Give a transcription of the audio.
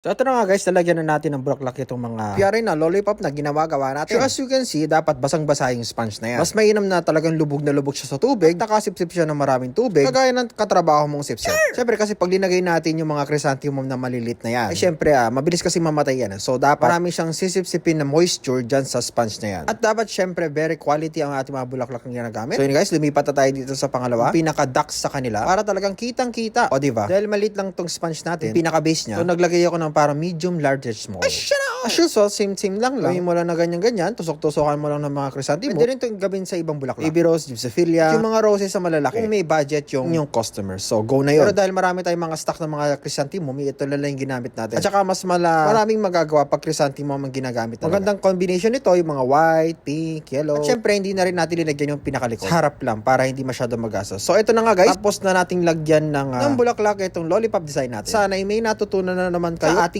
So ito na nga guys, lalagyan na natin ng bulaklak itong mga piyari na lollipop na ginawa-gawa natin. So as you can see, dapat basang-basa yung sponge na yan. Mas mainam na talagang lubog siya sa tubig. Nakasip-sip siya ng maraming tubig. Kagaya ng katrabaho mong sip-sip. Siyempre kasi pag linagay natin yung mga chrysanthemum na malilit na yan, siyempre mabilis kasi mamatay yan. So dapat marami siyang sisip-sipin na moisture dyan sa sponge na yan. At dapat siyempre very quality ang ating mga bulaklak na ginagamit. So yun guys, lumipat na tayo dito sa pangalawa. Pinaka-ducks sa kanila para talagang kitang-kita. O diba? Dahil maliit lang tong sponge natin, pinaka-base niya. So naglagay ako ng para medium, large, small. As usual, same lang. Gawin mo lang na ganyan-ganyan. Tusok-tusokan mo lang ng mga chrysanthemum. Pwede rin itong gawin sa ibang bulaklak. Baby rose, gypsophilia, yung mga roses sa malalaki. Kung may budget yung customer. So, go na yun. Pero dahil marami tayong mga stock ng mga chrysanthemum, ito lang yung ginamit natin. At saka mas maraming magagawa pag chrysanthemum ang ginagamit natin. Magandang combination nito, yung mga white, pink, yellow. At syempre, hindi na rin natin linagyan yung pinakalikod. Sa harap lang, para hindi masyado magastos. So, ito na nga guys. Tapos na nating lagyan ng bulaklak itong lollipop design natin. Sana ay may natutunan na naman kayo sa ating